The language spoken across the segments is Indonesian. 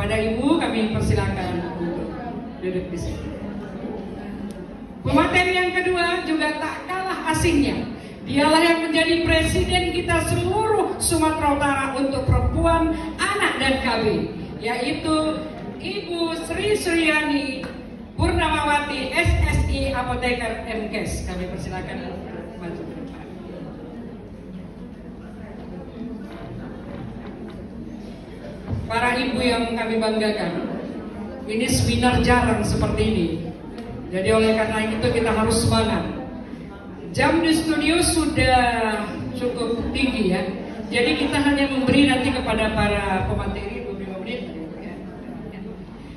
Kepada Ibu kami persilakan untuk duduk di sini. Pemateri yang kedua juga tak kalah asingnya. Dialah yang menjadi presiden kita seluruh Sumatera Utara untuk perempuan, anak dan KB, yaitu Ibu Sri Suryani Purnamawati SSI Apoteker MKes. Kami persilakan maju ke depan. Para ibu yang kami banggakan, ini seminar jarang seperti ini. Jadi oleh karena itu kita harus semangat. Jam di studio sudah cukup tinggi ya. Jadi kita hanya memberi nanti kepada para pemateri 25 menit. Ya.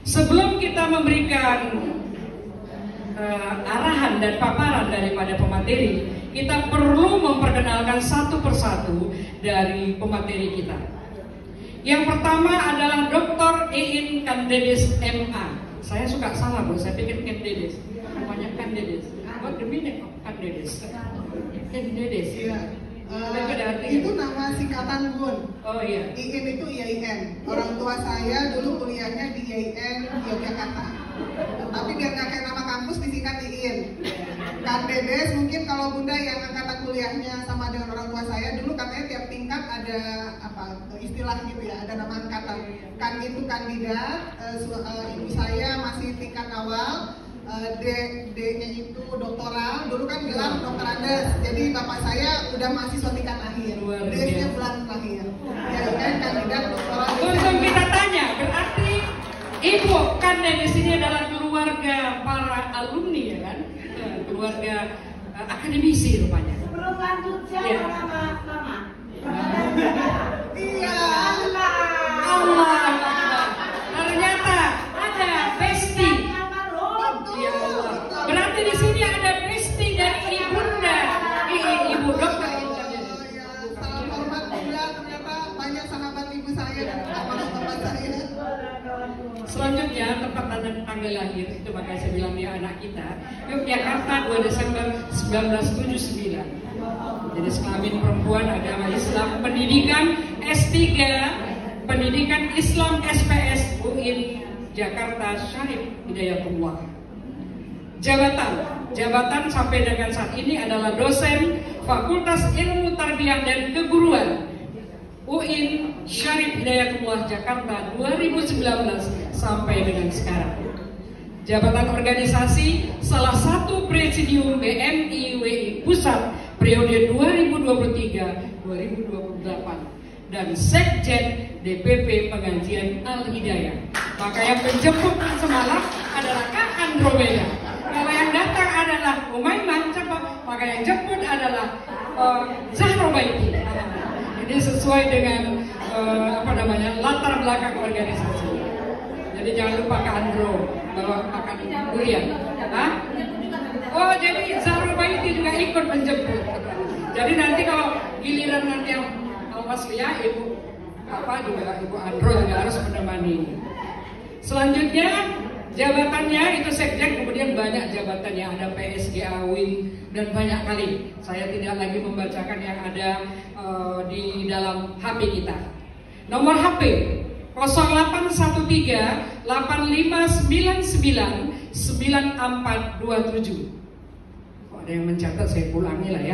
Sebelum kita memberikan arahan dan paparan daripada pemateri, kita perlu memperkenalkan satu persatu dari pemateri kita. Yang pertama adalah Dr. Iin Kandedes MA. Saya suka salah Bu, saya pikir Kandedes. Namanya Kandedes. What the meaning of Kandedes? Kandedes. Iya. Itu nama singkatan Gun. Oh iya. IIN itu IAIN. Orang tua saya dulu kuliahnya di IAIN Yogyakarta. Tapi biar nggak kayak nama kampus disingkat IIN. Kandedes mungkin kalau Bunda yang angkatan kuliahnya sama dengan orang tua saya dulu katanya tiap tingkat ada apa istilah gitu ya, ada nama angkatan. Kan itu kandidat, ibu saya masih tingkat awal. D-nya itu doktoral, dulu kan gelar dokter Andes, jadi bapak saya udah mahasiswa tingkat akhir, D-nya bulan terakhir, ya kan kandidat doktoral. Untuk kita tanya, berarti Ibu Kandedes ini adalah keluarga para alumni ya kan, keluarga akademisi rupanya. Belum lanjut siapa nama? Iya. Allah. Ternyata ada Besti. Ya Allah. Berarti di sini ada Besti dari ibunda, ibu dokter. Ya, salam hormat Bunda, ternyata banyak sahabat ibu saya dan sahabat saya. Selanjutnya tempat tanggal lahir itu makanya saya bilang dia anak kita. Yogyakarta 2 Desember 1979. Jadi kelamin perempuan, agama Islam, pendidikan S3, pendidikan Islam SPS UIN Jakarta Syarif Hidayatullah. Jabatan sampai dengan saat ini adalah dosen Fakultas Ilmu Tarbiyah dan Keguruan UIN Syarif Hidayatullah Jakarta 2019 sampai dengan sekarang. Jabatan organisasi salah satu presidium BMI WI Pusat periode 2023-2028 dan Sekjen DPP Pengajian Al-Hidayah. Maka yang menjemput semalam adalah Kak Andromeda. Kalau yang datang adalah Umaymah, maka yang jemput adalah Zahra Baiti. Ini sesuai dengan latar belakang organisasi. Jadi jangan lupa Kak Andro bawa makan durian. Oh jadi Zahra Baiti juga ikut menjemput. Jadi nanti kalau giliran nanti yang Al-Wasliah Ibu Andro juga harus menemani. Selanjutnya jabatannya itu sekjen, kemudian banyak jabatannya, ada PSGA Win dan banyak kali. Saya tidak lagi membacakan yang ada di dalam HP kita. Nomor HP 0813 8599 9427. Kok ada yang mencatat, saya ulangi lah ya.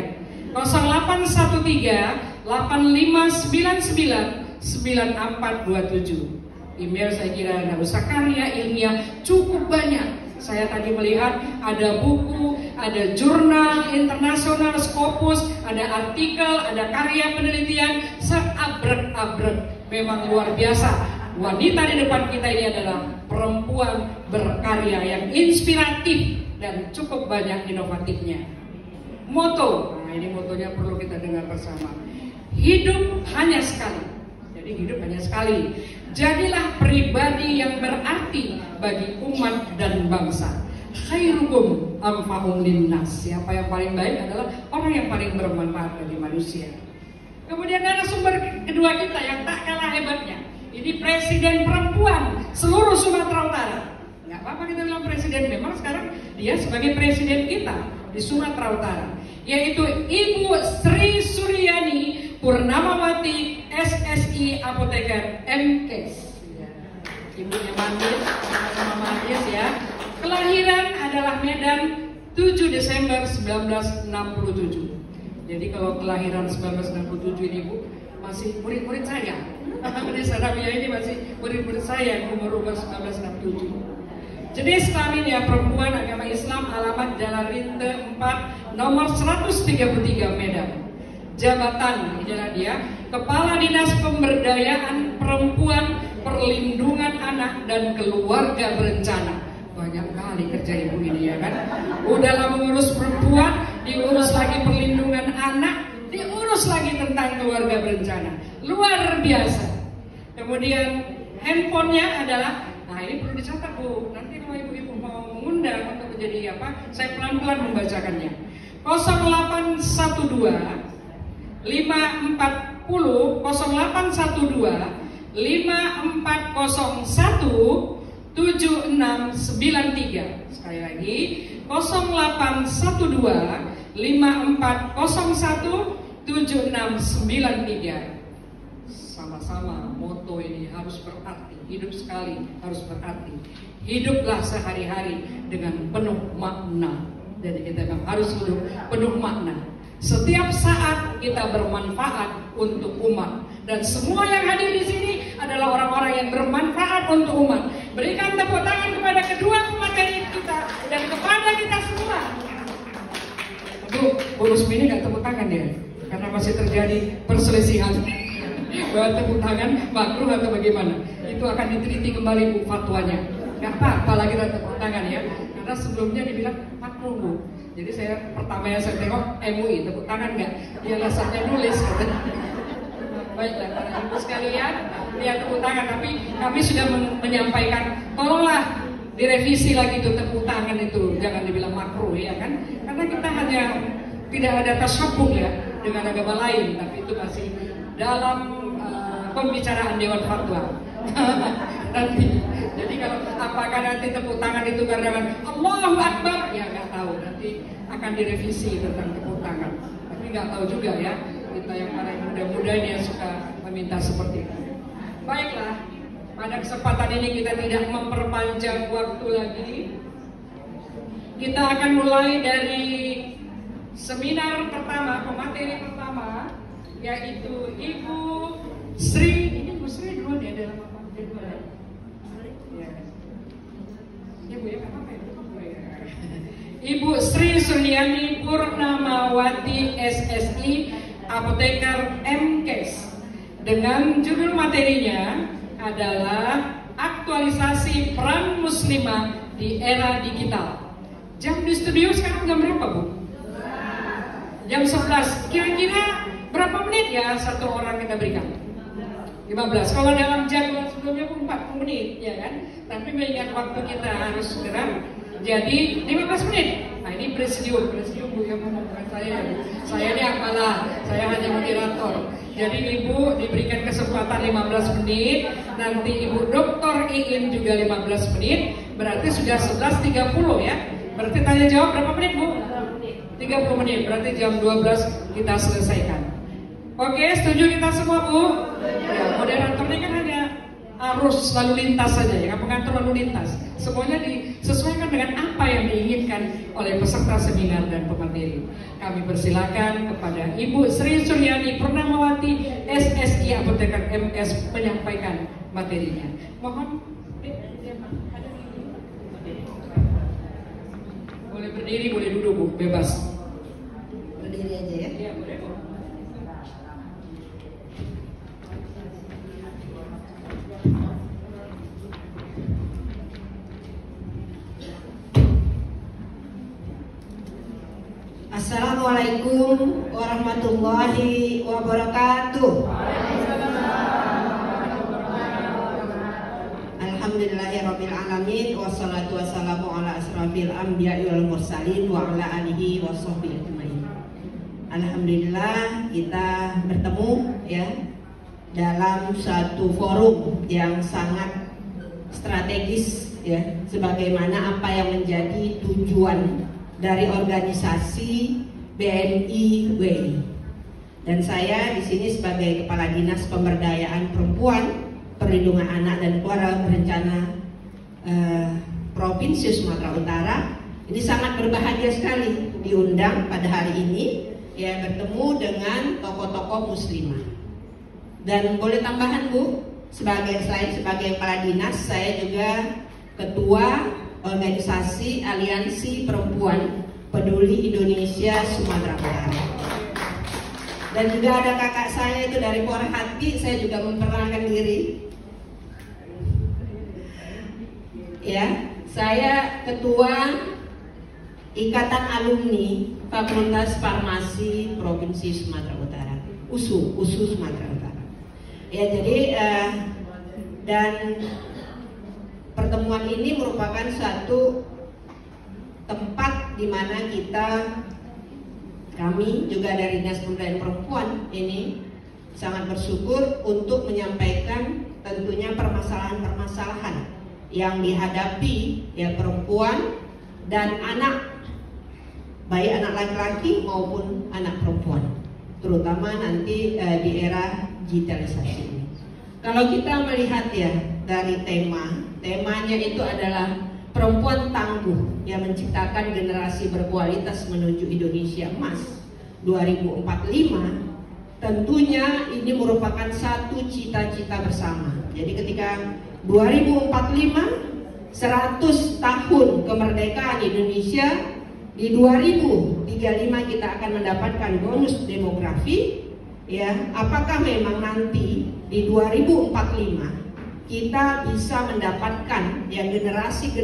0813 8599 9427. Email saya kira nggak usah, karya ilmiah cukup banyak. Saya tadi melihat ada buku, ada jurnal internasional Scopus, ada artikel, ada karya penelitian, seabrek-abrek. Memang luar biasa. Wanita di depan kita ini adalah perempuan berkarya yang inspiratif dan cukup banyak inovatifnya. Moto, nah ini motonya perlu kita dengar bersama. Hidup hanya sekali. Jadi hidup hanya sekali. Jadilah pribadi yang berarti bagi umat dan bangsa. Khairukum anfa'um linnas. Siapa yang paling baik adalah orang yang paling bermanfaat bagi manusia. Kemudian ada sumber kedua kita yang tak kalah hebatnya. Ini presiden perempuan seluruh Sumatera Utara. Nggak apa-apa kita bilang presiden, memang sekarang dia sebagai presiden kita di Sumatera Utara, yaitu Ibu Sri Suryani Purnamawati SSI Apoteker MKes. ibunya Manis, sama Manis ya. Kelahiran adalah Medan 7 Desember 1967. Jadi kalau kelahiran 1967 ini Bu, masih murid-murid saya. Di Sanabia ini masih murid-murid saya yang umur 1967. Jenis kelamin ya perempuan, agama Islam, alamat Jalan Rinte 4 nomor 133 Medan. Jabatan, inilah dia, Kepala Dinas Pemberdayaan Perempuan, Perlindungan Anak dan Keluarga Berencana. Banyak kali kerja ibu ini ya kan. Udah mengurus perempuan, diurus lagi perlindungan anak, diurus lagi tentang keluarga berencana. Luar biasa. Kemudian handphonenya adalah, nah ini perlu dicatat Bu. Nanti kalau ibu-ibu mau mengundang untuk menjadi apa, saya pelan-pelan membacakannya. 0812 540 0812 5401 7693. Sekali lagi 0812 5401 7693. Sama-sama moto ini harus berarti, hidup sekali harus berarti. Hiduplah sehari-hari dengan penuh makna. Jadi kita harus hidup penuh makna. Setiap saat kita bermanfaat untuk umat, dan semua yang hadir di sini adalah orang-orang yang bermanfaat untuk umat. Berikan tepuk tangan kepada kedua pemateri kita dan kepada kita semua. Aduh, Bu Rusmi ini nggak tepuk tangan ya, karena masih terjadi perselisihan bahwa tepuk tangan makruh atau bagaimana. Itu akan diteliti kembali Bu fatwanya. Nggak apa-apa lagi tepuk tangan ya, karena sebelumnya dibilang makruh Bu. Jadi saya pertama yang saya tengok MUI tepuk tangan nggak? Dia alasannya nulis. Baiklah para ibu sekalian, ya tepuk tangan. Tapi kami sudah menyampaikan, tolonglah direvisi lagi tuh tepuk tangan itu, jangan dibilang makruh ya kan? Karena kita hanya tidak ada tasyabuh ya dengan agama lain, tapi itu masih dalam pembicaraan Dewan Fatwa. Nanti, jadi kalau apakah nanti tepuk tangan itu karena Allahu Akbar, ya nggak tahu. Nanti akan direvisi tentang tepuk tangan. Tapi nggak tahu juga ya. Kita yang para muda-muda ini yang suka meminta seperti itu. Baiklah, pada kesempatan ini kita tidak memperpanjang waktu lagi. Kita akan mulai dari seminar pertama, pemateri pertama, yaitu Ibu Sri. Ini Ibu Sri duluan ya dalam apa? Ya Bu ya, apa ya? Ibu Sri Suryani Purnamawati SSI, apoteker MKes, dengan judul materinya adalah aktualisasi peran muslimah di era digital. Jam di studio sekarang jam berapa Bu? Jam 11. Kira-kira berapa menit ya satu orang kita berikan? 15. Kalau dalam jadwal sebelumnya 40 menit ya kan? Tapi mengingat waktu kita harus segera, jadi 15 menit. Nah ini presidium Bu yang bukan saya. Saya ini apalah, saya hanya moderator. Jadi Ibu diberikan kesempatan 15 menit, nanti Ibu Dr. Iin juga 15 menit, berarti sudah 11.30 ya. Berarti tanya jawab berapa menit Bu? 30 menit, berarti jam 12 kita selesaikan. Oke, setuju kita semua Bu? Ya, moderatornya kan hanya arus lalu lintas saja ya, pengatur lalu lintas. Semuanya disesuaikan dengan apa yang diinginkan oleh peserta seminar dan pemateri. Kami persilakan kepada Ibu Sri Suryani Purnamawati SSI Apoteker MKes menyampaikan materinya. Mohon boleh berdiri, boleh duduk Bu, bebas. Berdiri aja ya. Iya, boleh Bu. Assalamualaikum warahmatullahi wabarakatuh. Alhamdulillahirabbil alamin, wassalatu wassalamu ala asrofil anbiya'i wal mursalin wa ala alihi washabbihi ajmain. Alhamdulillah kita bertemu ya dalam satu forum yang sangat strategis ya, sebagaimana apa yang menjadi tujuan dari organisasi BNI WI. Dan saya di sini sebagai Kepala Dinas Pemberdayaan Perempuan, Perlindungan Anak dan Keluarga Berencana Provinsi Sumatera Utara. Ini sangat berbahagia sekali diundang pada hari ini ya, bertemu dengan tokoh-tokoh muslimah. Dan boleh tambahan Bu, selain sebagai kepala dinas, saya juga ketua organisasi Aliansi Perempuan Peduli Indonesia Sumatera Utara. Dan juga ada kakak saya itu dari Porhati, saya juga memperkenalkan diri. Ya, saya ketua Ikatan Alumni Fakultas Farmasi Provinsi Sumatera Utara, USU Sumatera Utara. Ya, jadi dan pertemuan ini merupakan suatu tempat di mana kami juga dari Dinas Pemberdayaan Perempuan ini sangat bersyukur untuk menyampaikan tentunya permasalahan-permasalahan yang dihadapi ya perempuan dan anak, baik anak laki-laki maupun anak perempuan, terutama nanti di era digitalisasi ini. Kalau kita melihat ya dari temanya itu adalah perempuan tangguh yang menciptakan generasi berkualitas menuju Indonesia Emas 2045. Tentunya ini merupakan satu cita-cita bersama. Jadi ketika 2045 100 tahun kemerdekaan Indonesia, di 2035 kita akan mendapatkan bonus demografi. Ya, apakah memang nanti di 2045 kita bisa mendapatkan yang generasi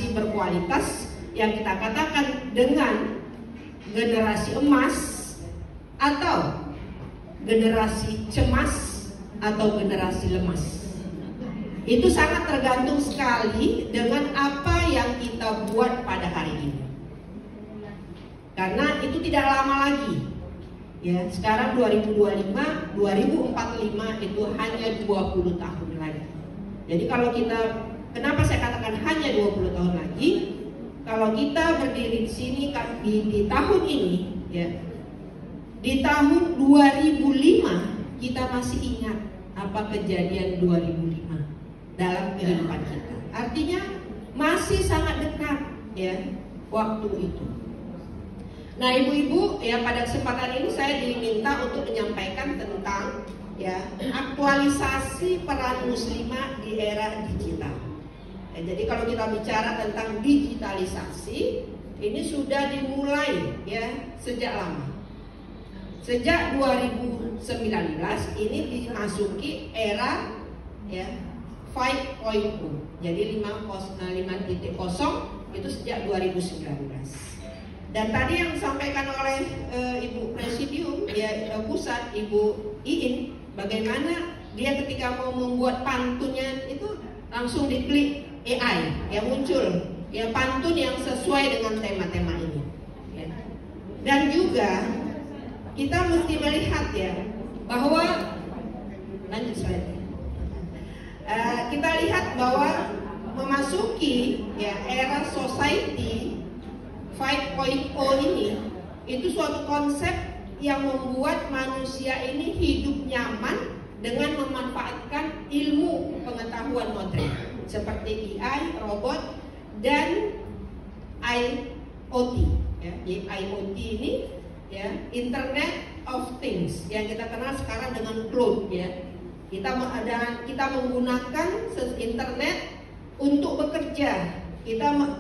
berkualitas yang kita katakan dengan generasi emas, atau generasi cemas, atau generasi lemas? Itu sangat tergantung sekali dengan apa yang kita buat pada hari ini. Karena itu tidak lama lagi. Ya, sekarang 2025, 2045 itu hanya 20 tahun lagi. Jadi kalau kenapa saya katakan hanya 20 tahun lagi? Kalau kita berdiri di sini di tahun ini, ya, di tahun 2005 kita masih ingat apa kejadian 2005 dalam kehidupan kita. Artinya masih sangat dekat ya waktu itu. Nah, ibu-ibu ya, pada kesempatan ini saya diminta untuk menyampaikan tentang ya aktualisasi peran muslimah di era digital. Ya, jadi kalau kita bicara tentang digitalisasi, ini sudah dimulai ya sejak lama. Sejak 2019 ini dimasuki era ya 5.0. Jadi 5.0 itu sejak 2019. Dan tadi yang disampaikan oleh Ibu Presidium ya pusat, Ibu Iin, bagaimana dia ketika mau membuat pantunnya itu langsung diklik AI yang muncul ya pantun yang sesuai dengan tema-tema ini ya. Dan juga kita mesti melihat ya bahwa lanjut slide. Kita lihat bahwa memasuki ya era society 5.0 ini itu suatu konsep yang membuat manusia ini hidup nyaman dengan memanfaatkan ilmu pengetahuan modern seperti AI, robot, dan IoT. Ya, IoT ini ya Internet of Things yang kita kenal sekarang dengan cloud ya. Kita menggunakan internet untuk bekerja.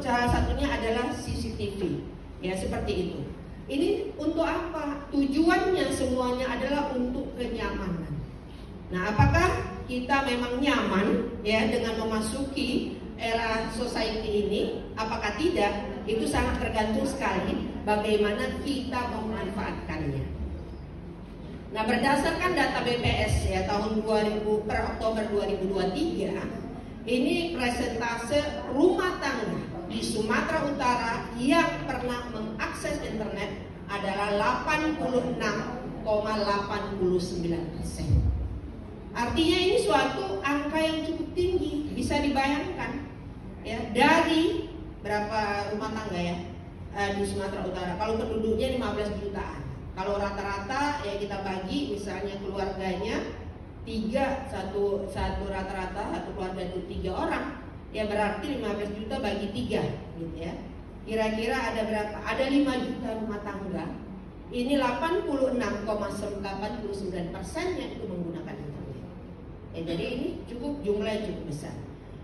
Salah satunya adalah CCTV ya, seperti itu. Ini untuk apa? Tujuannya semuanya adalah untuk kenyamanan. Nah, apakah kita memang nyaman ya dengan memasuki era society ini? Apakah tidak? Itu sangat tergantung sekali bagaimana kita memanfaatkannya. Nah, berdasarkan data BPS ya tahun 2000 per Oktober 2023, ini persentase rumah tangga di Sumatera Utara yang pernah mengakses internet adalah 86,89%. Artinya ini suatu angka yang cukup tinggi, bisa dibayangkan ya, dari berapa rumah tangga ya di Sumatera Utara. Kalau penduduknya 15 jutaan. Kalau rata-rata ya kita bagi misalnya keluarganya satu rata-rata satu keluarga itu 3 orang, ya berarti 15 juta bagi 3 gitu ya. Kira-kira ada berapa? Ada 5 juta rumah tangga. Ini 86,89% yang itu menggunakan internet. Ya, jadi ini jumlahnya cukup besar.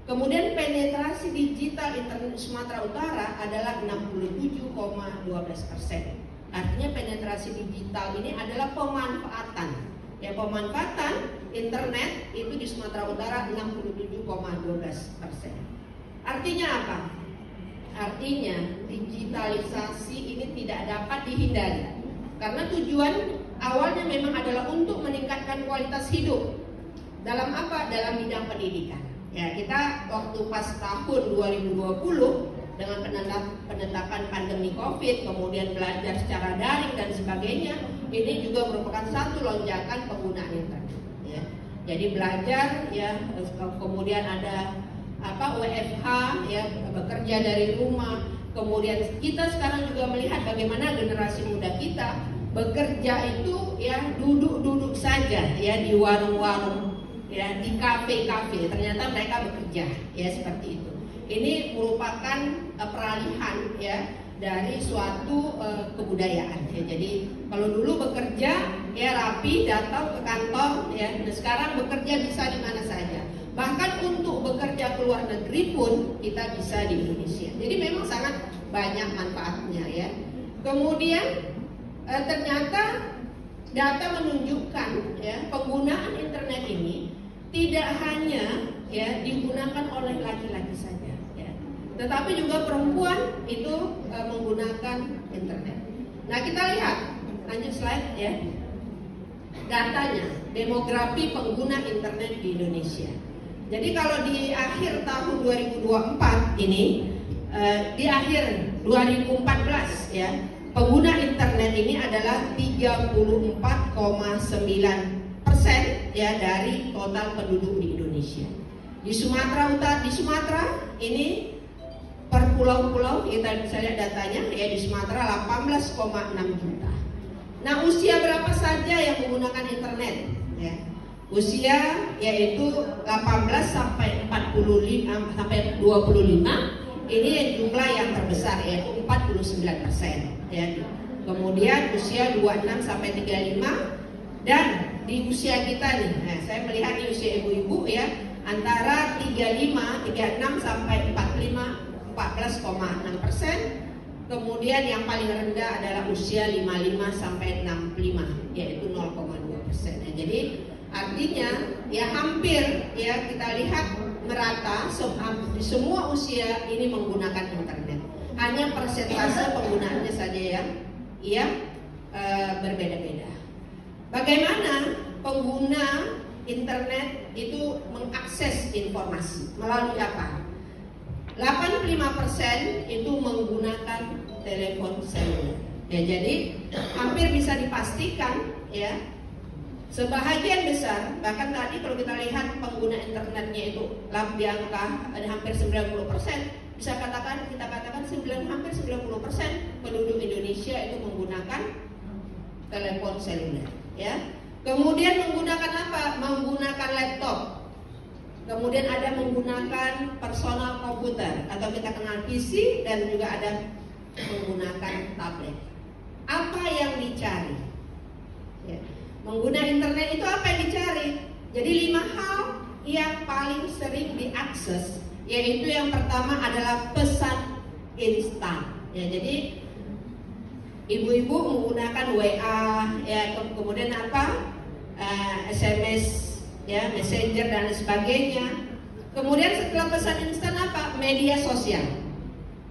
Kemudian penetrasi digital internet Sumatera Utara adalah 67,12%. Artinya penetrasi digital ini adalah pemanfaatan. Ya, pemanfaatan internet itu di Sumatera Utara 67,12%. Artinya apa? Artinya digitalisasi ini tidak dapat dihindari. Karena tujuan awalnya memang adalah untuk meningkatkan kualitas hidup. Dalam apa? Dalam bidang pendidikan. Ya, kita waktu pas tahun 2020 dengan penetapan pandemi Covid, kemudian belajar secara daring dan sebagainya, ini juga merupakan satu lonjakan penggunaan internet. Ya. Jadi belajar, ya, kemudian ada WFH, ya, bekerja dari rumah. Kemudian kita sekarang juga melihat bagaimana generasi muda kita bekerja itu ya duduk-duduk saja, ya di warung-warung, ya di kafe-kafe. Ternyata mereka bekerja, ya seperti itu. Ini merupakan peralihan ya dari suatu kebudayaan. Ya, jadi kalau dulu bekerja ya rapi, datang ke kantor, ya. Nah, sekarang bekerja bisa di mana saja. Bahkan untuk bekerja ke luar negeri pun kita bisa di Indonesia. Jadi memang sangat banyak manfaatnya ya. Kemudian ternyata data menunjukkan ya penggunaan internet ini tidak hanya ya digunakan oleh laki-laki saja. Tetapi juga perempuan itu menggunakan internet. Nah, kita lihat, lanjut slide ya. Datanya, demografi pengguna internet di Indonesia. Jadi kalau di akhir tahun 2024 ini, di akhir 2014 ya, pengguna internet ini adalah 34,9% ya dari total penduduk di Indonesia. Di Sumatera ini per pulau-pulau kita bisa lihat datanya ya, di Sumatera 18,6 juta. Nah, usia berapa saja yang menggunakan internet ya? Usia yaitu 18 sampai 25 ini jumlah yang terbesar yaitu 49% ya. Kemudian usia 26 sampai 35 dan di usia kita nih, nah, saya melihat di usia ibu-ibu ya antara 35, 36 sampai 45 14,6%. Kemudian yang paling rendah adalah usia 55 sampai 65 yaitu 0,2%. Ya, jadi artinya ya hampir ya kita lihat merata di semua usia ini menggunakan internet. Hanya persentase penggunaannya saja yang berbeda-beda. Bagaimana pengguna internet itu mengakses informasi melalui apa? 85% itu menggunakan telepon seluler. Ya, jadi hampir bisa dipastikan ya sebahagian besar, bahkan tadi kalau kita lihat pengguna internetnya itu di angka ada hampir 90%, kita katakan hampir 90% penduduk Indonesia itu menggunakan telepon seluler ya. Kemudian menggunakan apa? Menggunakan laptop. Kemudian ada menggunakan personal komputer atau kita kenal PC, dan juga ada menggunakan tablet. Apa yang dicari? Ya. Mengguna internet itu apa yang dicari? Jadi 5 hal yang paling sering diakses, yaitu yang pertama adalah pesan instan. Ya, jadi ibu-ibu menggunakan WA, ya, kemudian apa? SMS, ya, messenger dan sebagainya. Kemudian setelah pesan instan apa? Media sosial.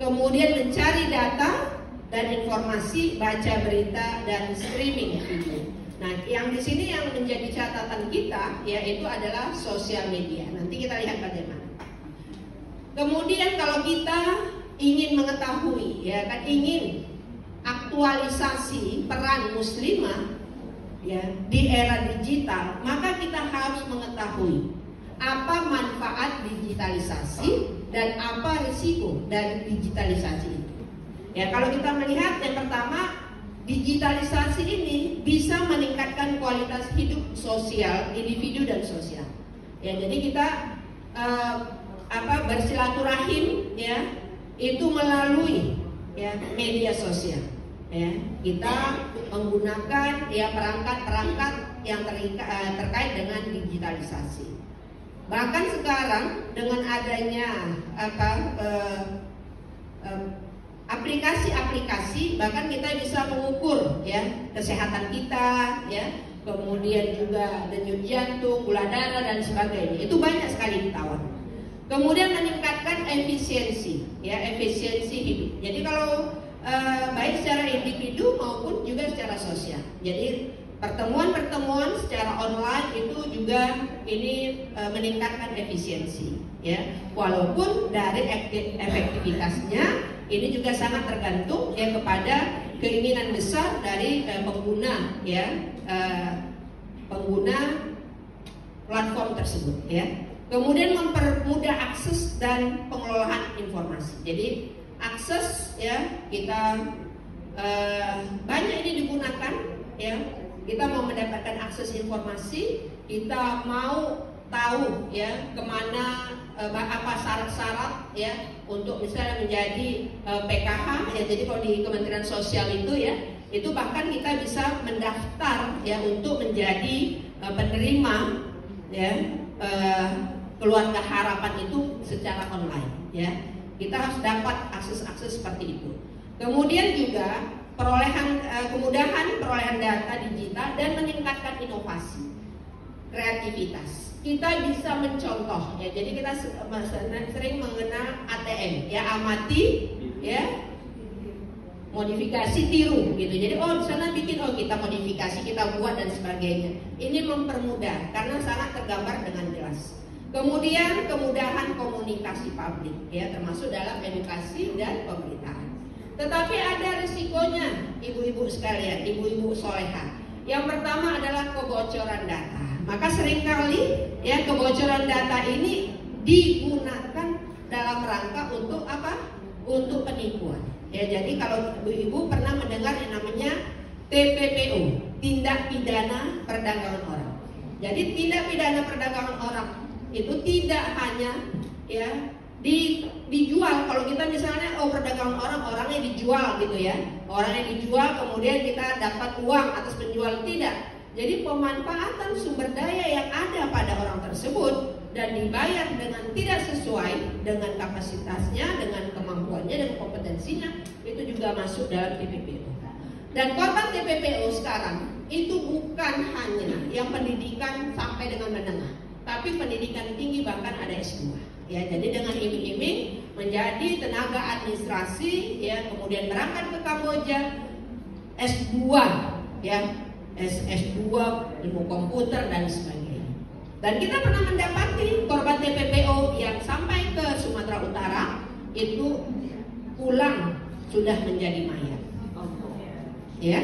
Kemudian mencari data dan informasi, baca berita dan streaming video. Nah, yang di sini yang menjadi catatan kita yaitu adalah sosial media. Nanti kita lihat bagaimana. Kemudian kalau kita ingin mengetahui, ya kan, ingin aktualisasi peran muslimah ya di era digital, maka kita harus mengetahui apa manfaat digitalisasi dan apa risiko dari digitalisasi itu. Ya, kalau kita melihat yang pertama digitalisasi ini bisa meningkatkan kualitas hidup sosial individu dan sosial. Ya, jadi kita bersilaturahim ya itu melalui ya media sosial. Ya, kita menggunakan ya perangkat-perangkat yang terkait dengan digitalisasi. Bahkan sekarang dengan adanya aplikasi-aplikasi, bahkan kita bisa mengukur ya kesehatan kita, ya, kemudian juga denyut jantung, gula darah dan sebagainya. Itu banyak sekali ditawarkan. Kemudian meningkatkan efisiensi, ya efisiensi hidup. Jadi kalau baik secara individu maupun juga secara sosial. Jadi pertemuan-pertemuan secara online itu juga ini meningkatkan efisiensi, ya. Walaupun dari efektivitasnya ini juga sangat tergantung ya kepada keinginan besar dari pengguna, ya pengguna platform tersebut, ya. Kemudian mempermudah akses dan pengelolaan informasi. Jadi akses ya kita banyak ini digunakan ya. Kita mau mendapatkan akses informasi, kita mau tahu ya kemana apa syarat-syarat ya untuk misalnya menjadi PKH ya. Jadi kalau di Kementerian Sosial itu ya, itu bahkan kita bisa mendaftar ya untuk menjadi penerima ya keluarga harapan itu secara online ya. Kita harus dapat akses-akses seperti itu. Kemudian juga kemudahan perolehan data digital dan meningkatkan inovasi, kreativitas. Kita bisa mencontoh ya. Jadi kita sering mengenal ATM ya, amati ya, modifikasi tiru gitu. Jadi di sana bikin, kita modifikasi, kita buat dan sebagainya. Ini mempermudah karena sangat tergambar dengan jelas. Kemudian kemudahan komunikasi publik ya, termasuk dalam edukasi dan pemberitaan. Tetapi ada risikonya, ibu-ibu sekalian, ibu-ibu soleha. Yang pertama adalah kebocoran data. Maka seringkali ya kebocoran data ini digunakan dalam rangka untuk apa? Untuk penipuan. Ya, jadi kalau ibu-ibu pernah mendengar yang namanya TPPO, tindak pidana perdagangan orang. Jadi tindak pidana perdagangan orang itu tidak hanya ya dijual. Kalau kita misalnya perdagangan orangnya dijual gitu ya, orangnya dijual kemudian kita dapat uang atas penjual, tidak. Jadi pemanfaatan sumber daya yang ada pada orang tersebut dan dibayar dengan tidak sesuai dengan kapasitasnya, dengan kemampuannya dan kompetensinya, itu juga masuk dalam TPPO. Dan korban TPPO sekarang itu bukan hanya yang pendidikan sampai dengan menengah, tapi pendidikan tinggi, bahkan ada S2 ya. Jadi dengan iming-iming menjadi tenaga administrasi ya, kemudian berangkat ke Kamboja, S2 ya, S2 ilmu komputer dan sebagainya. Dan kita pernah mendapati korban TPPO yang sampai ke Sumatera Utara itu pulang sudah menjadi mayat. Ya.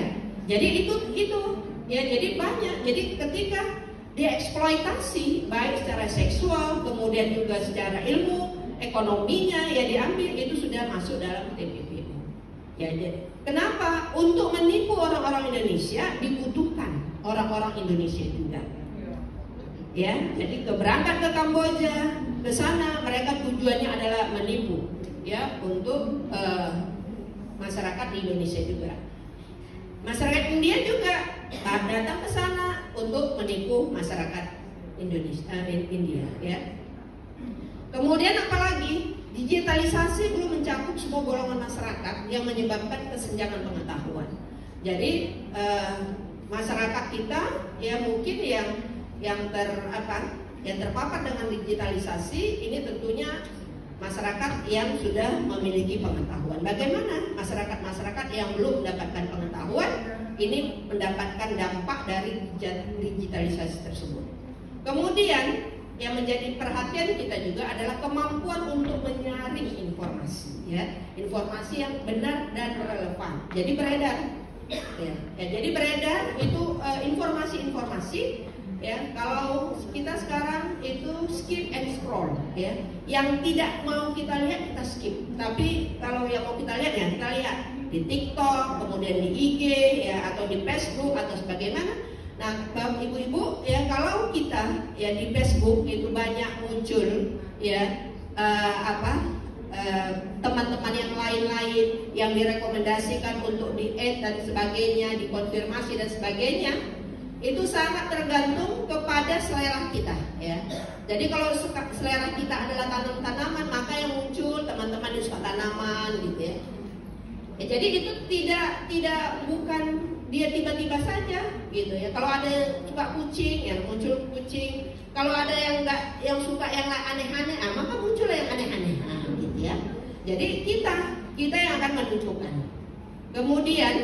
Jadi itu ya, jadi banyak. Jadi ketika dieksploitasi baik secara seksual, kemudian juga secara ilmu, ekonominya ya diambil, itu sudah masuk dalam TPPO. Ya, jadi kenapa? Untuk menipu orang-orang Indonesia dibutuhkan orang-orang Indonesia juga. Ya, jadi berangkat ke Kamboja, ke sana mereka tujuannya adalah menipu ya untuk masyarakat di Indonesia juga. Masyarakat India juga datang ke sana untuk menipu masyarakat India ya. Kemudian apalagi digitalisasi belum mencakup semua golongan masyarakat yang menyebabkan kesenjangan pengetahuan. Jadi masyarakat kita ya mungkin yang terpapar dengan digitalisasi ini tentunya masyarakat yang sudah memiliki pengetahuan. Bagaimana masyarakat yang belum mendapatkan pengetahuan ini mendapatkan dampak dari digitalisasi tersebut. Kemudian yang menjadi perhatian kita juga adalah kemampuan untuk menyaring informasi, ya, informasi yang benar dan relevan. Jadi beredar, ya jadi beredar itu informasi-informasi ya, kalau kita sekarang itu skip and scroll, ya, yang tidak mau kita lihat kita skip, tapi kalau yang mau kita lihat ya kita lihat di TikTok, kemudian di IG, ya, atau di Facebook atau sebagaimana. Nah, Bapak Ibu-ibu, ya, kalau kita ya di Facebook itu banyak muncul, ya, teman-teman yang lain-lain yang direkomendasikan untuk di-add dan sebagainya, dikonfirmasi dan sebagainya, itu sangat tergantung kepada selera kita, ya. Jadi kalau selera kita adalah tanam-tanaman, maka yang muncul teman-teman yang suka tanaman, gitu ya. Ya, jadi itu tidak bukan dia tiba-tiba saja, gitu ya. Kalau ada yang suka kucing, ya muncul kucing. Kalau ada yang enggak, yang suka yang aneh-aneh, maka muncul yang aneh-aneh, gitu ya. Jadi kita yang akan menentukan. Kemudian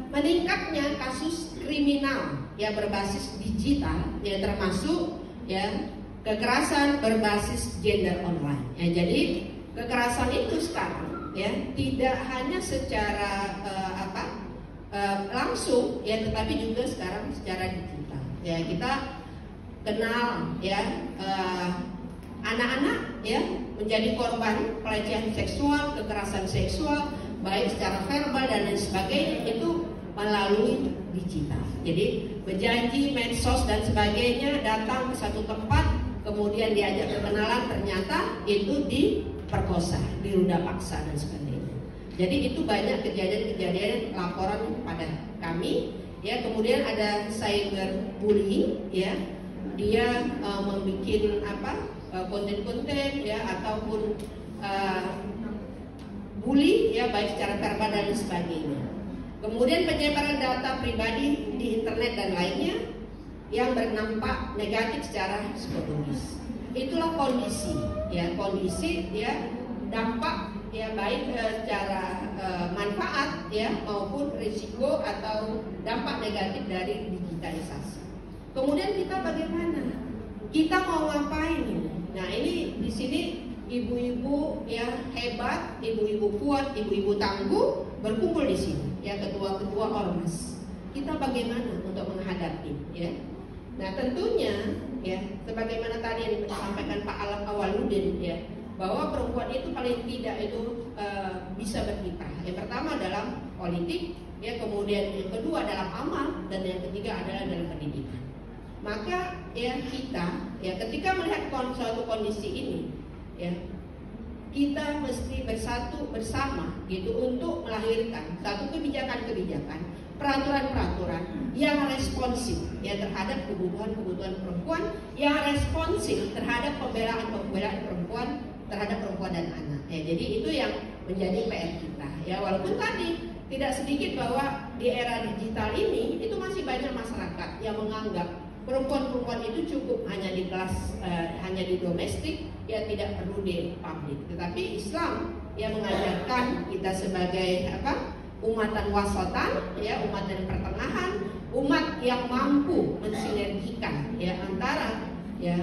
meningkatnya kasus kriminal ya berbasis digital, ya termasuk ya kekerasan berbasis gender online. Ya, jadi kekerasan itu sekarang ya tidak hanya secara langsung ya, tetapi juga sekarang secara digital. Ya, kita kenal ya anak-anak ya menjadi korban pelecehan seksual, kekerasan seksual baik secara verbal dan lain sebagainya itu melalui digital. Jadi berjanji medsos dan sebagainya, datang ke satu tempat, kemudian diajak berkenalan, ternyata itu diperkosa, diruda paksa dan sebagainya. Jadi itu banyak kejadian-kejadian laporan kepada kami. Ya, kemudian ada cyberbullying, ya, dia membuat konten-konten ya ataupun bully ya baik secara verbal dan sebagainya. Kemudian penyebaran data pribadi di internet dan lainnya yang berdampak negatif secara psikologis. Itulah kondisi ya dampak ya baik secara manfaat ya maupun risiko atau dampak negatif dari digitalisasi. Kemudian kita bagaimana? Kita mau ngapain? Nah, ini di sini ibu-ibu yang hebat, ibu-ibu kuat, ibu-ibu tangguh berkumpul di sini, ya ketua-ketua ormas. Kita bagaimana untuk menghadapi, ya? Nah, tentunya, ya, sebagaimana tadi yang disampaikan Pak Alam Awaludin, ya, bahwa perempuan itu paling tidak itu bisa berkiprah. Yang pertama dalam politik, ya, kemudian yang kedua dalam amal, dan yang ketiga adalah dalam pendidikan. Maka, ya kita, ya ketika melihat suatu kondisi ini, ya kita mesti bersatu bersama gitu untuk melahirkan satu kebijakan-kebijakan, peraturan-peraturan yang responsif ya terhadap kebutuhan-kebutuhan perempuan, yang responsif terhadap pembelaan perempuan terhadap perempuan dan anak. Ya, jadi itu yang menjadi PR kita. Ya, walaupun tadi tidak sedikit bahwa di era digital ini itu masih banyak masyarakat yang menganggap perempuan-perempuan itu cukup hanya di kelas, hanya di domestik, ya tidak perlu di publik. Tetapi Islam yang mengajarkan kita sebagai umatan wasatan, ya umatan pertengahan, umat yang mampu mensinergikan ya antara ya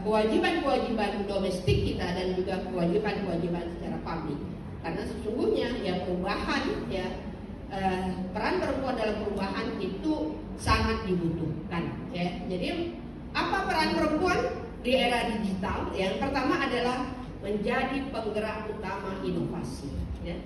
kewajiban-kewajiban domestik kita dan juga kewajiban-kewajiban secara publik. Karena sesungguhnya ya perubahan ya peran perempuan dalam perubahan itu sangat dibutuhkan ya. Jadi apa peran perempuan di era digital? Yang pertama adalah menjadi penggerak utama inovasi ya.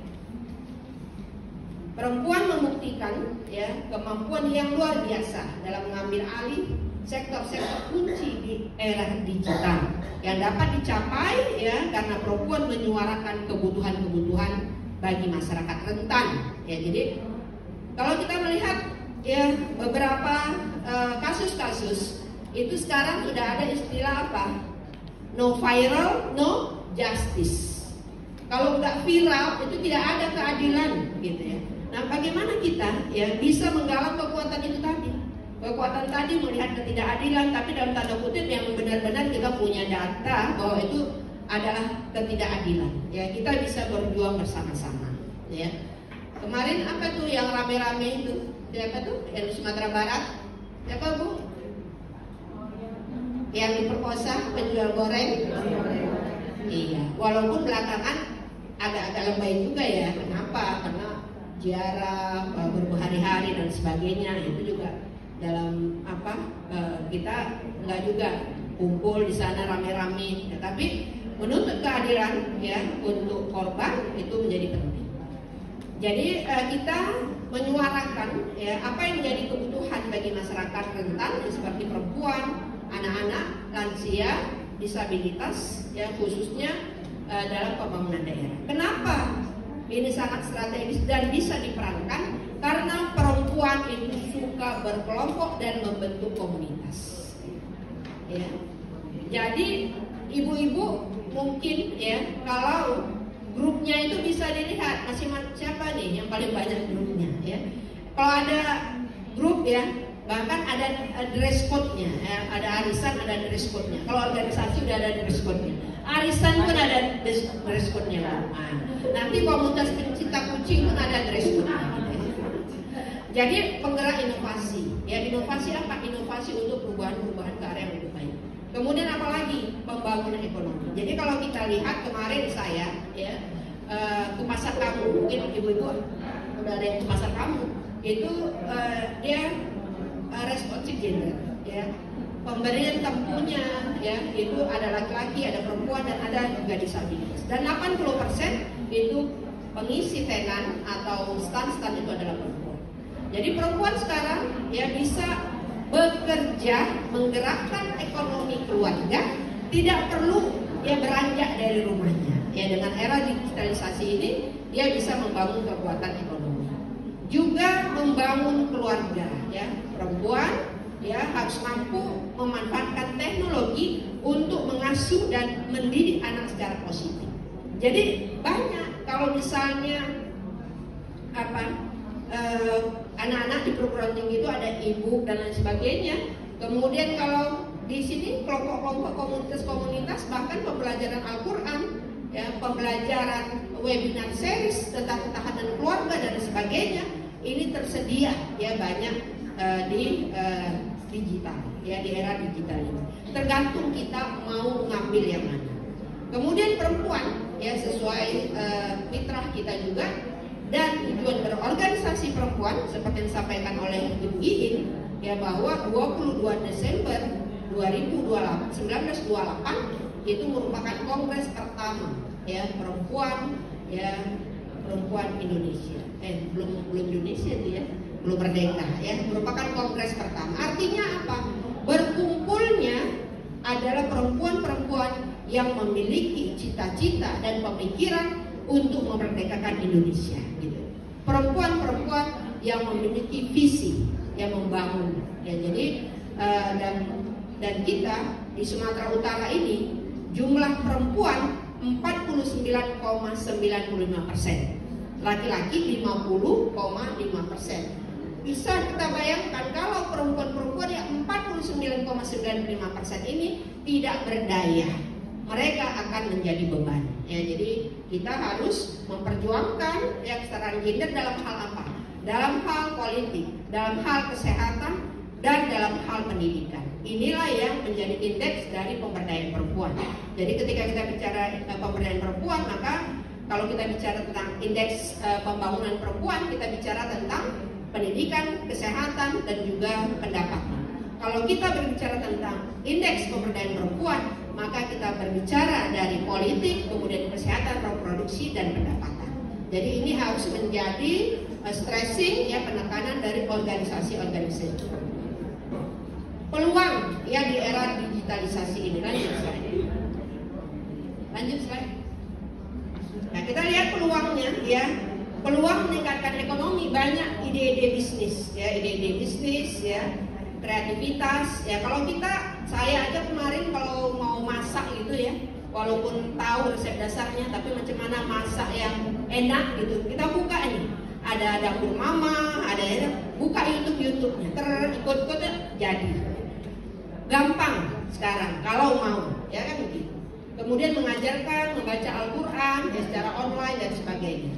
Perempuan membuktikan ya kemampuan yang luar biasa dalam mengambil alih sektor-sektor kunci di era digital yang dapat dicapai ya karena perempuan menyuarakan kebutuhan-kebutuhan bagi masyarakat rentan ya. Jadi kalau kita melihat ya beberapa kasus-kasus itu sekarang sudah ada istilah apa? No viral, no justice. Kalau nggak viral itu tidak ada keadilan gitu ya. Nah, bagaimana kita ya bisa menggalang kekuatan itu tadi? Kekuatan tadi melihat ketidakadilan, tapi dalam tanda kutip yang benar-benar kita punya data bahwa itu adalah ketidakadilan. Ya, kita bisa berjuang bersama-sama. Ya, kemarin apa tuh yang rame-rame itu? Siapa tuh? Yang di Sumatera Barat? Siapa Bu? Yang diperkosa penjual goreng? Iya. Walaupun belakangan agak-agak lebay juga ya. Kenapa? Karena ziarah berhari-hari dan sebagainya itu juga dalam apa kita nggak juga kumpul di sana rame-rame, tetapi menuntut keadilan ya untuk korban itu menjadi penting. Jadi kita menyuarakan ya apa yang menjadi kebutuhan bagi masyarakat rentan seperti perempuan, anak-anak, lansia, disabilitas ya khususnya dalam pembangunan daerah. Kenapa ini sangat strategis dan bisa diperankan? Karena perempuan itu suka berkelompok dan membentuk komunitas. Ya. Jadi ibu-ibu mungkin ya kalau grupnya itu bisa dilihat masih siapa nih yang paling banyak grupnya ya. Kalau ada grup ya bahkan ada dress code-nya ya, ada arisan ada dress code-nya. Kalau organisasi udah ada dress code-nya. Arisan pun ada dress code-nya. Nanti komunitas pencinta kucing pun ada dress code-nya. Jadi penggerak inovasi, ya inovasi apa? Inovasi untuk perubahan-perubahan ke arah yang lebih baik. Kemudian apalagi pembangunan ekonomi. Jadi kalau kita lihat kemarin saya ya ke pasar kamu, mungkin ibu-ibu udah ada yang ke pasar kamu, itu dia responsif gender, ya pemberian tempuhnya ya itu ada laki-laki, ada perempuan dan ada juga disabilitas. Dan 80% itu pengisi tenan atau stand-stand itu adalah perempuan. Jadi perempuan sekarang ya bisa bekerja, menggerakkan ekonomi keluarga, tidak perlu ya beranjak dari rumahnya. Ya dengan era digitalisasi ini dia bisa membangun kekuatan ekonomi, juga membangun keluarga. Ya perempuan ya harus mampu memanfaatkan teknologi untuk mengasuh dan mendidik anak secara positif. Jadi banyak kalau misalnya anak-anak di perguruan tinggi itu ada ibu dan lain sebagainya. Kemudian kalau di sini kelompok-kelompok komunitas-komunitas bahkan pembelajaran Al-Quran, ya, pembelajaran webinar series tentang ketahanan keluarga dan sebagainya, ini tersedia ya banyak di digital, ya di era digital ini. Tergantung kita mau ngambil yang mana. Kemudian perempuan ya sesuai fitrah kita juga. Dan tujuan berorganisasi perempuan seperti yang disampaikan oleh Ibu Iin ya bahwa 22 Desember 1928 itu merupakan kongres pertama ya perempuan Indonesia. Belum Indonesia itu ya, belum merdeka ya, merupakan kongres pertama. Artinya apa? Berkumpulnya adalah perempuan-perempuan yang memiliki cita-cita dan pemikiran untuk memerdekakan Indonesia gitu. Perempuan-perempuan yang memiliki visi yang membangun ya. Jadi dan kita di Sumatera Utara ini jumlah perempuan 49,95%, laki-laki 50,5%. Bisa kita bayangkan kalau perempuan-perempuan yang 49,95% ini tidak berdaya, mereka akan menjadi beban. Ya, jadi kita harus memperjuangkan ya kesetaraan gender dalam hal apa? Dalam hal politik, dalam hal kesehatan, dan dalam hal pendidikan. Inilah yang menjadi indeks dari pemberdayaan perempuan. Jadi ketika kita bicara pemberdayaan perempuan, maka kalau kita bicara tentang indeks pembangunan perempuan, kita bicara tentang pendidikan, kesehatan, dan juga pendapatan. Kalau kita berbicara tentang indeks pemberdayaan perempuan, maka kita berbicara dari politik, kemudian kesehatan, reproduksi, dan pendapatan. Jadi ini harus menjadi stressing ya penekanan dari organisasi-organisasi. Peluang ya di era digitalisasi ini. Lanjut slide. Nah kita lihat peluangnya ya. Peluang meningkatkan ekonomi, banyak ide-ide bisnis ya, kreativitas ya. Kalau saya aja kemarin kalau mau masak gitu ya, walaupun tahu resep dasarnya, tapi macam mana masak yang enak gitu, kita buka ini. Ada dapur mama, ada buka YouTube-nya, ikut-ikutnya jadi. Gampang sekarang kalau mau, ya kan begitu. Kemudian mengajarkan membaca Al-Quran ya, secara online dan sebagainya.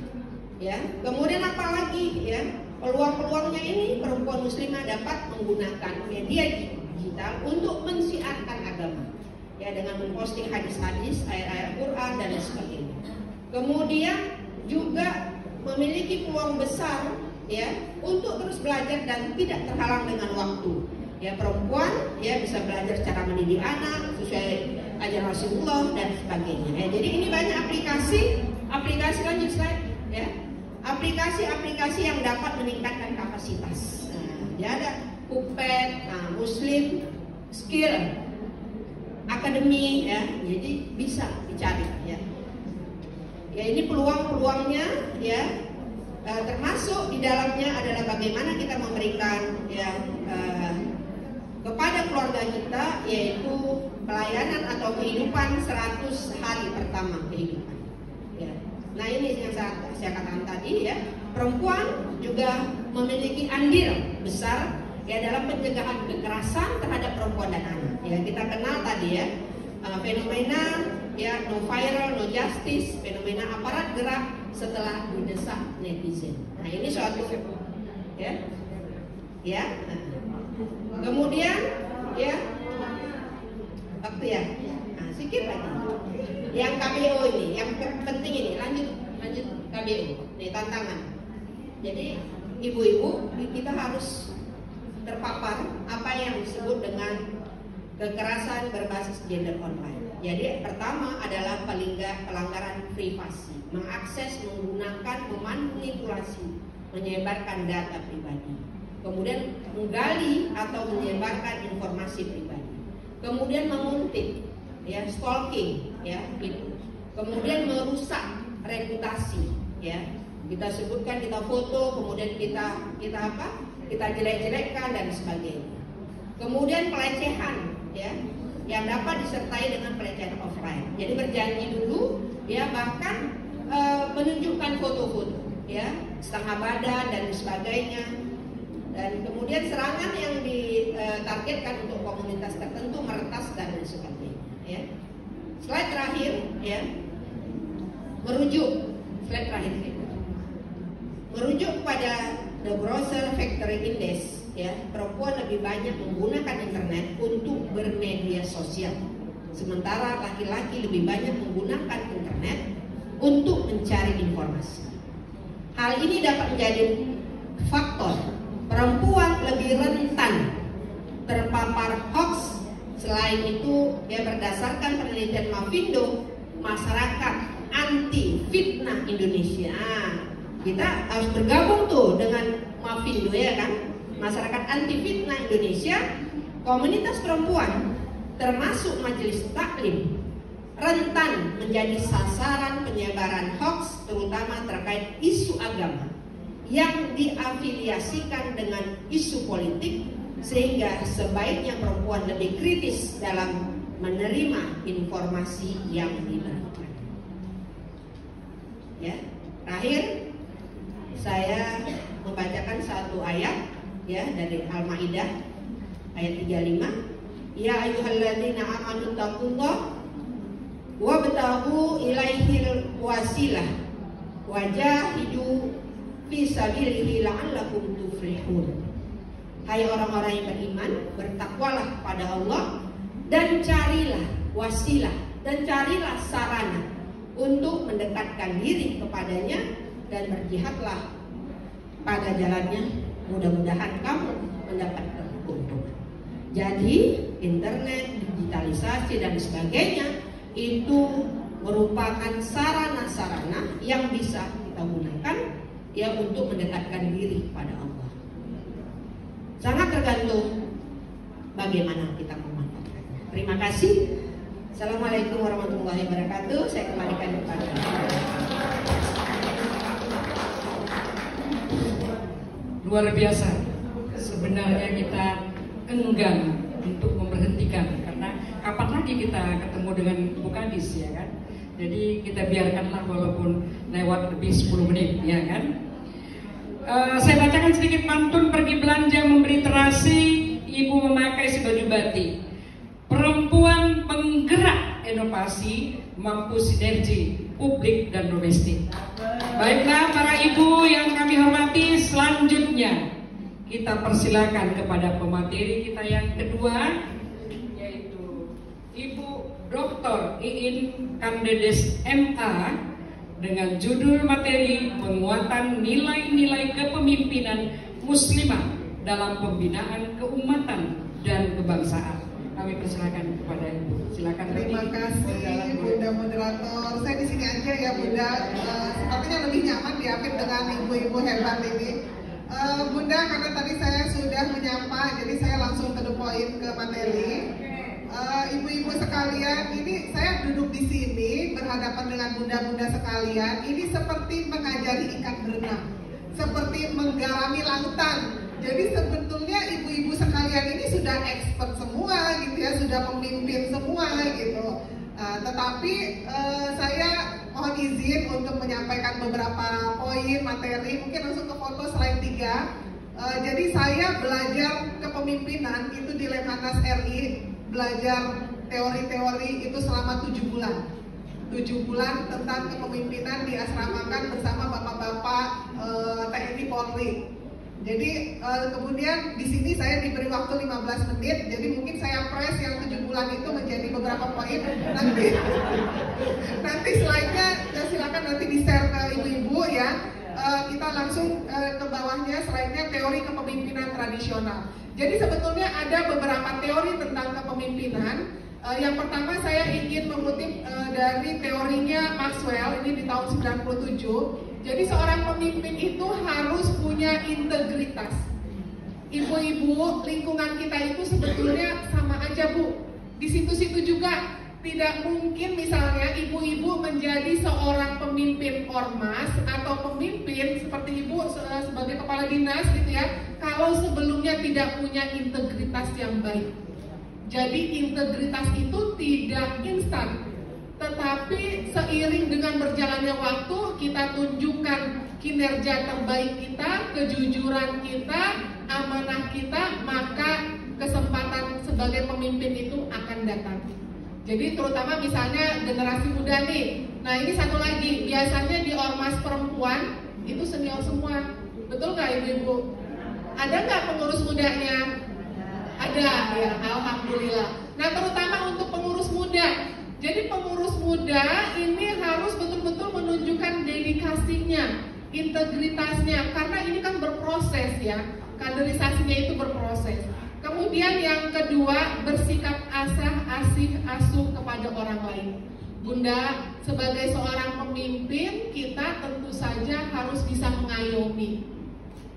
Ya, kemudian apa lagi ya? Peluang-peluangnya ini perempuan muslimah dapat menggunakan media digital untuk mensiarkan agama. Ya, dengan memposting hadis-hadis, ayat-ayat Quran dan sebagainya. Kemudian juga memiliki peluang besar ya untuk terus belajar dan tidak terhalang dengan waktu. Ya, perempuan ya bisa belajar cara mendidik anak sesuai ajaran Rasulullah dan sebagainya. Ya, jadi ini banyak aplikasi lanjut slide ya. Aplikasi yang dapat meningkatkan kapasitas. Nah, ya ada Pupet, Muslim Skill Academy ya. Jadi bisa dicari ya. Ya, ini peluang-peluangnya ya. Termasuk di dalamnya adalah bagaimana kita memberikan ya kepada keluarga kita, yaitu pelayanan atau kehidupan 100 hari pertama kehidupan ya. Nah, ini yang saya katakan tadi ya, perempuan juga memiliki andil besar ya dalam pencegahan kekerasan terhadap perempuan dan anak ya. Kita kenal tadi ya fenomena ya no viral no justice, fenomena aparat gerak setelah didesak netizen. Nah, ini suatu ya kemudian ya waktu ya sikit lagi yang KBO ini yang penting ini, lanjut KBO nih, tantangan. Jadi ibu-ibu kita harus terpapar apa yang disebut dengan kekerasan berbasis gender online. Jadi pertama adalah pelanggaran privasi, mengakses, menggunakan, memanipulasi, menyebarkan data pribadi, kemudian menggali atau menyebarkan informasi pribadi, kemudian menguntit, ya, stalking, ya, itu, kemudian merusak reputasi, ya, kita sebutkan, kita foto, kemudian kita jelek-jelekkan dan sebagainya, kemudian pelecehan, ya, yang dapat disertai dengan pelecehan offline. Jadi berjanji dulu, ya, bahkan menunjukkan foto-foto, ya, setengah badan dan sebagainya. Dan kemudian serangan yang ditargetkan untuk komunitas tertentu, meretas dan sebagainya. Ya. Slide terakhir, ya, merujuk pada The Browser Factory Index, ya, perempuan lebih banyak menggunakan internet untuk bermedia sosial, sementara laki-laki lebih banyak menggunakan internet untuk mencari informasi. Hal ini dapat menjadi faktor perempuan lebih rentan terpapar hoax. Selain itu, ya, berdasarkan penelitian Mavindo, masyarakat anti fitnah Indonesia, kita harus bergabung tuh dengan Mavindo, ya kan, masyarakat anti fitnah Indonesia, komunitas perempuan termasuk majelis taklim rentan menjadi sasaran penyebaran hoax, terutama terkait isu agama yang diafiliasikan dengan isu politik, sehingga sebaiknya perempuan lebih kritis dalam menerima informasi yang diberikan. Ya, terakhir saya membacakan satu ayat, ya, dari Al-Maidah ayat 35. Ya ayyuhalladzina amanu taqullaha wabtaghu ilaihil wasilah wajahidu fi sabilihi la'allakum tuflihun. Hai orang-orang yang beriman, bertakwalah pada Allah dan carilah wasilah dan carilah sarana untuk mendekatkan diri kepadanya dan berjihadlah pada jalannya, mudah-mudahan kamu mendapatkan keuntungan. Jadi internet, digitalisasi dan sebagainya itu merupakan sarana-sarana yang bisa kita gunakan, ya, untuk mendekatkan diri pada Allah. Sangat tergantung bagaimana kita memanfaatkannya. Terima kasih. Assalamualaikum warahmatullahi wabarakatuh. Saya kembalikan kepada luar biasa. Sebenarnya kita enggan untuk memberhentikan, karena kapan lagi kita ketemu dengan Bu Kadis, ya kan? Jadi kita biarkanlah walaupun lewat lebih 10 menit, ya kan? Saya bacakan sedikit pantun. Pergi belanja memberi terasi, ibu memakai sebaju batik. Perempuan penggerak inovasi, mampu sinergi publik dan domestik. Baiklah para ibu yang kami hormati, selanjutnya kita persilakan kepada pemateri kita yang kedua, yaitu Ibu Dr. Iin Kamdedes MA, dengan judul materi penguatan nilai-nilai kepemimpinan muslimah dalam pembinaan keumatan dan kebangsaan. Kami persilakan kepada Ibu. Silakan. Terima kasih Bunda moderator. Saya di sini aja ya Bunda. Sepertinya lebih nyaman diapit dengan ibu-ibu hebat ini. Bunda, karena tadi saya sudah menyapa, jadi saya langsung to the point ke materi. Ibu-ibu sekalian, ini saya duduk di sini berhadapan dengan bunda-bunda sekalian. Ini seperti mengajari ikan berenang, seperti menggarami lautan. Jadi sebetulnya ibu-ibu sekalian ini sudah expert semua gitu ya, sudah memimpin semua gitu. Tetapi saya mohon izin untuk menyampaikan beberapa poin materi. Mungkin langsung ke foto slide 3. Jadi saya belajar kepemimpinan itu di Lemhanas RI, belajar teori-teori itu selama 7 bulan. 7 bulan tentang kepemimpinan diasramakan bersama bapak-bapak TNI Polri. Jadi kemudian di sini saya diberi waktu 15 menit, jadi mungkin saya press yang 7 bulan itu menjadi beberapa poin. Nanti slide-nya silakan nanti di-share ke ibu-ibu ya. Kita langsung ke bawahnya, slide-nya teori kepemimpinan tradisional. Jadi sebetulnya ada beberapa teori tentang kepemimpinan. Yang pertama saya ingin mengutip dari teorinya Maxwell, ini di tahun 97. Jadi seorang pemimpin itu harus punya integritas. Ibu-ibu, lingkungan kita itu sebetulnya sama aja Bu. Di situ-situ juga tidak mungkin misalnya ibu-ibu menjadi seorang pemimpin ormas atau pemimpin seperti ibu sebagai kepala dinas gitu ya, kalau sebelumnya tidak punya integritas yang baik. Jadi integritas itu tidak instan, tetapi seiring dengan berjalannya waktu kita tunjukkan kinerja terbaik kita, kejujuran kita, amanah kita, maka kesempatan sebagai pemimpin itu akan datang. Jadi terutama misalnya generasi muda nih. Nah ini satu lagi, biasanya di ormas perempuan itu senior semua. Betul nggak ibu-ibu? Ada nggak pengurus mudanya? Ada ya, alhamdulillah. Nah terutama untuk pengurus muda. Jadi pengurus muda ini harus betul-betul menunjukkan dedikasinya, integritasnya, karena ini kan berproses ya, kaderisasinya itu berproses. Kemudian yang kedua, bersikap asih asuh kepada orang lain. Bunda, sebagai seorang pemimpin, kita tentu saja harus bisa mengayomi.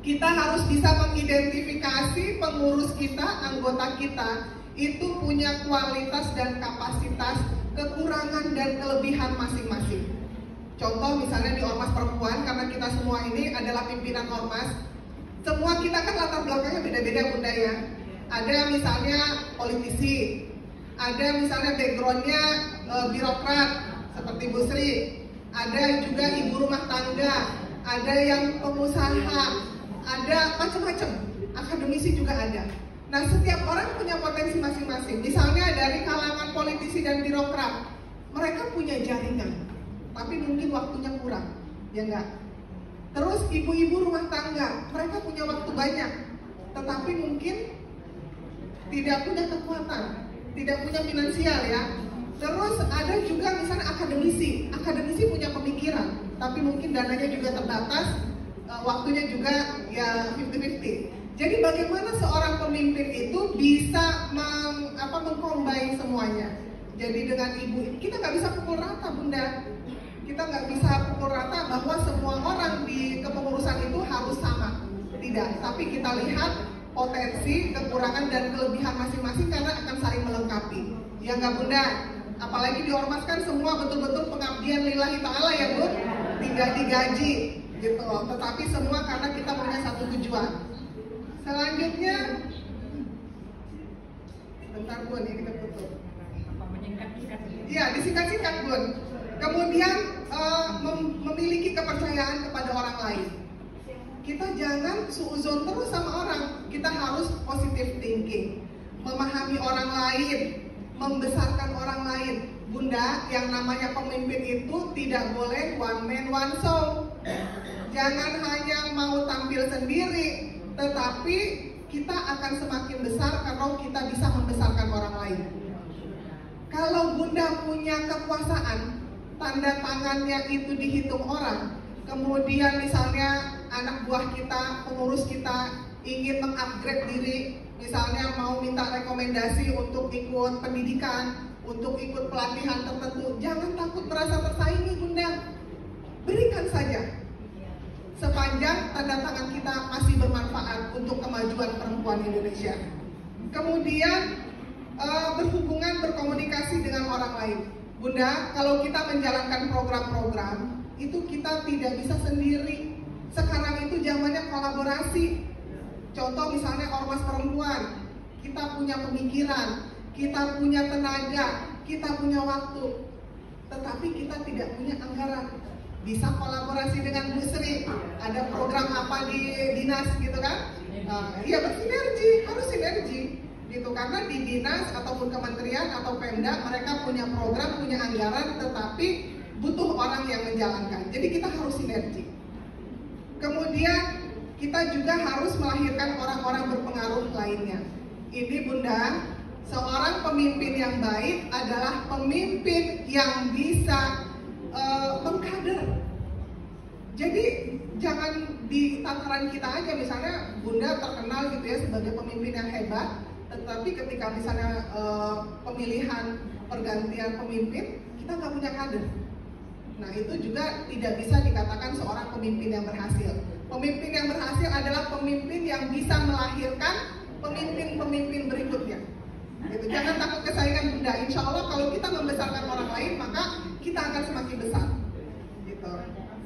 Kita harus bisa mengidentifikasi pengurus kita, anggota kita, itu punya kualitas dan kapasitas, kekurangan dan kelebihan masing-masing. Contoh misalnya di ormas perempuan, karena kita semua ini adalah pimpinan ormas, semua kita kan latar belakangnya beda-beda Bunda ya. Ada misalnya politisi, ada misalnya backgroundnya birokrat seperti Bu Sri, ada juga ibu rumah tangga, ada yang pengusaha, ada macam-macam, akademisi juga ada. Nah setiap orang punya potensi masing-masing. Misalnya dari kalangan politisi dan birokrat, mereka punya jaringan, tapi mungkin waktunya kurang, ya enggak? Terus ibu-ibu rumah tangga, mereka punya waktu banyak, tetapi mungkin tidak punya kekuatan, tidak punya finansial ya. Terus ada juga misalnya akademisi punya pemikiran, tapi mungkin dananya juga terbatas, waktunya juga ya 50-50. Jadi bagaimana seorang pemimpin itu bisa mengcombine semuanya. Jadi dengan ibu, kita nggak bisa pukul rata Bunda. Kita nggak bisa pukul rata bahwa semua orang di kepengurusan itu harus sama. Tidak, tapi kita lihat potensi, kekurangan dan kelebihan masing-masing karena akan saling melengkapi. Ya nggak Bunda? Apalagi di ormas kan semua betul-betul pengabdian lillahi ta'ala ya Bu. Tidak digaji gitu loh, tetapi semua karena kita punya satu tujuan. Selanjutnya, bentar Bun, ini kita tutup. Iya, disingkat-singkat Bun. Kemudian memiliki kepercayaan kepada orang lain. Kita jangan suuzon terus sama orang. Kita harus positive thinking, memahami orang lain, membesarkan orang lain. Bunda, yang namanya pemimpin itu tidak boleh one man one show. Jangan hanya mau tampil sendiri, tetapi kita akan semakin besar kalau kita bisa membesarkan orang lain. Kalau Bunda punya kekuasaan, tanda tangannya itu dihitung orang, kemudian misalnya anak buah kita, pengurus kita ingin mengupgrade diri, misalnya mau minta rekomendasi untuk ikut pendidikan, untuk ikut pelatihan tertentu, jangan takut merasa tersaingi Bunda, berikan saja sepanjang tanda tangan kita masih bermanfaat untuk kemajuan perempuan Indonesia. Kemudian berhubungan, berkomunikasi dengan orang lain. Bunda, kalau kita menjalankan program-program, itu kita tidak bisa sendiri. Sekarang itu zamannya kolaborasi. Contoh misalnya ormas perempuan, kita punya pemikiran, kita punya tenaga, kita punya waktu, tetapi kita tidak punya anggaran. Bisa kolaborasi dengan Bu Sri, ada program apa di dinas gitu kan? Iya bersinergi, harus sinergi gitu, karena di dinas ataupun kementerian atau Pemda mereka punya program, punya anggaran, tetapi butuh orang yang menjalankan. Jadi kita harus sinergi. Kemudian kita juga harus melahirkan orang-orang berpengaruh lainnya. Ini Bunda, seorang pemimpin yang baik adalah pemimpin yang bisa mengkader. Jadi jangan di tataran kita aja, misalnya Bunda terkenal gitu ya sebagai pemimpin yang hebat, tetapi ketika misalnya pemilihan pergantian pemimpin kita nggak punya kader. Nah itu juga tidak bisa dikatakan seorang pemimpin yang berhasil. Pemimpin yang berhasil adalah pemimpin yang bisa melahirkan pemimpin-pemimpin berikutnya. Gitu. Jangan takut kesaingan Bunda. Insya Allah kalau kita membesarkan orang lain maka kita akan semakin besar. Gitu.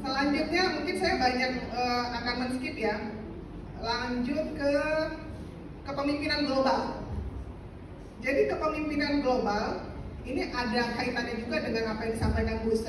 Selanjutnya mungkin saya banyak akan men-skip ya. Lanjut ke kepemimpinan global. Jadi kepemimpinan global ini ada kaitannya juga dengan apa yang disampaikan Bu